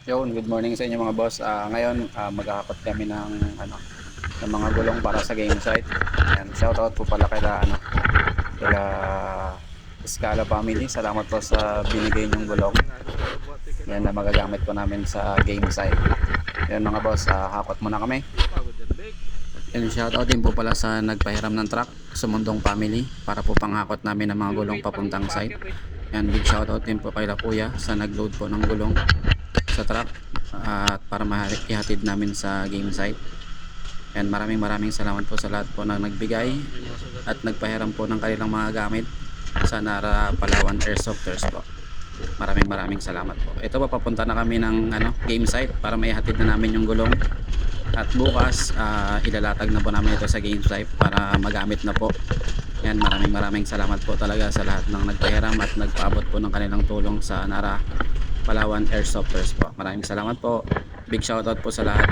Yun, good morning sa inyo mga boss. Ngayon, maghahakot kami ng mga gulong para sa game site. Ayan, shoutout po pala kila Escala family. Salamat po sa binigay niyong gulong. Yan na magagamit po namin sa game site. Yan mga boss, hakot muna kami. Yan, shoutout din po pala sa nagpahiram ng truck sa Mundong family para po panghakot namin ng mga gulong papuntang site. Yan, big shoutout din po kay Kuya sa nagload po ng gulong sa truck at para ihatid namin sa game site. And maraming salamat po sa lahat po na nagbigay at nagpahiram po ng kanilang mga gamit sa Nara Palawan Airsofters po. Maraming salamat po. Ito po, papunta na kami ng game site para maihatid na namin yung gulong. At bukas ilalatag na po namin ito sa game site para magamit na po. Yan, maraming salamat po talaga sa lahat ng nagpahiram at nagpaabot po ng kanilang tulong sa Nara Palawan Airsofters po. Maraming salamat po. Big shoutout po sa lahat.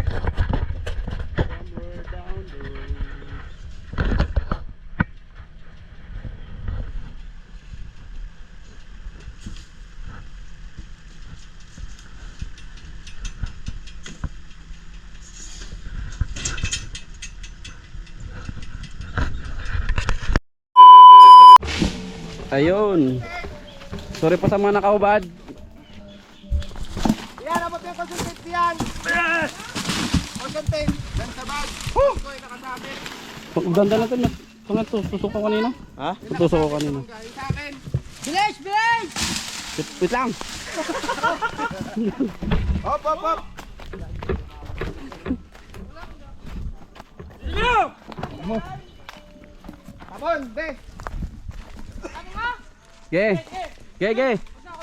Ayun. Sorry pa sa mga nakaubad. Yan, abot yung concentrate yan. Concentrate. Dan sa bag. Ito ay nakasabit. Ganda na ito. Tusok ko kanina. Ha? Tusok ko kanina. Sa akin. Bilis! Bilis! Wait lang. Hop, hop, hop. Tabon, be. Ge.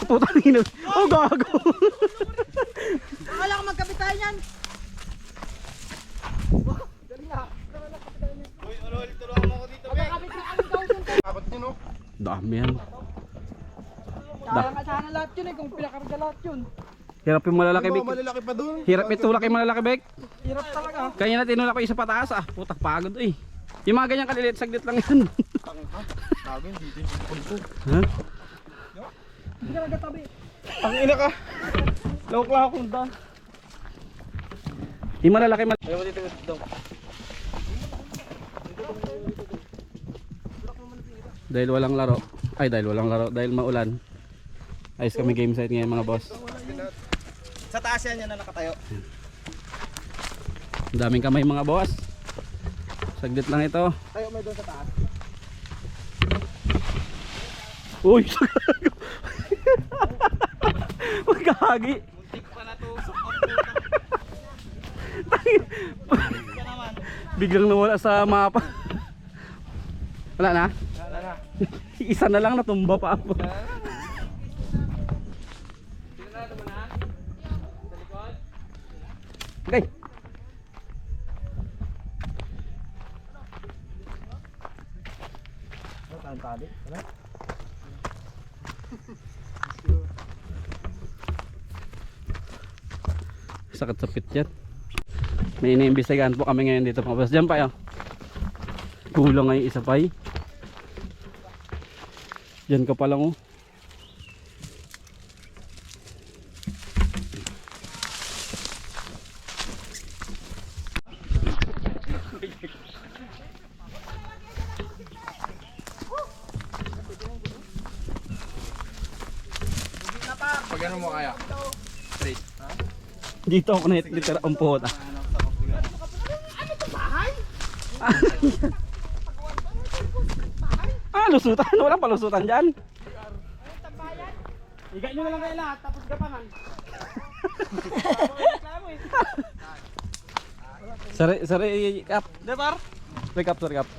Putang ina. Oh, gago. Akala ko magkapit tayo yan. Uy, ulol, tulungan mo ako dito, be. Kapit nyo, no? Dami yan. Sayang ka sana lahat yun kung pinakarga lahat yun. Hirap yung malalaki bek. Malalaki pa dun. Hirap itulak yung malalaki bek. Hirap talaga. Kaya na tinulak ko isa pataas Putak pagod eh. Yung mga ganyan kaliliit saglit lang yan. Sabi, dito yung punto. Ha? Hindi ka nagkatabi. Ang ina ka. Lawak lang akong da. Yung malalaki Ayaw mo dito daw. Dahil walang laro. Dahil maulan. Ayos kami game site ngayon mga boss. Sa taas yan na nakatayo. Ang daming kamay mga boss. Saglit lang ito. Tayo mo doon sa taas. Uy! Magkahagi. Muntik pa natusok ang puta. Biglang nawala sa mapa. Wala na? Wala na. Isa na lang natumba pa ako. Okay. Tali. Wala. Sakit sa pit yan. May iniimbestigahan po kami ngayon dito mga boss. Diyan pa yun. Kulang nga yung isa pa eh. Diyan ka pa lang oh. Pag ano mo kaya? Straight. Dito ako na literal ang puta. Ano to, bahay? Lusutan. Walang palusutan dyan. Iga nyo na lang kayo lahat, tapos gapangan. Sorry, kap. Depar? Sorry, kap.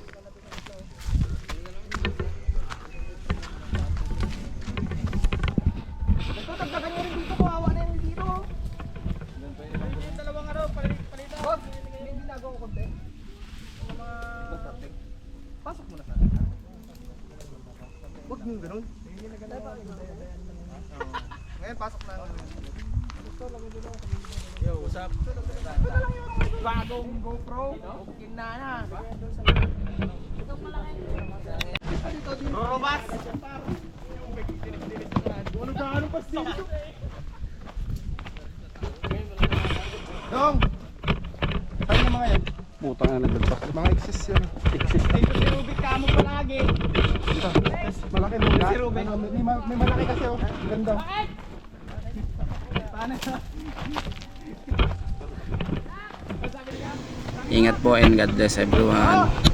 Tagdagan nyo rin dito, kawawa na yung dito. Yung dalawang araw, palitan. Boss, may ginagawa ko konti. Pasok mo na sana. Huwag mo ganun. Ngayon, pasok na. Yo, what's up? Bagong GoPro. Okay na. Robas. Ano gaano pa dito? Dong! Saan yung mga yan? Putang na nagdagpas. Mga exist yan. Exist. Dito si Rubik kamo palagi. Dito. Malaki mo na. Si Rubik. May malaki kasi oh. Ganda. Paano? Ingat po and God bless everyone.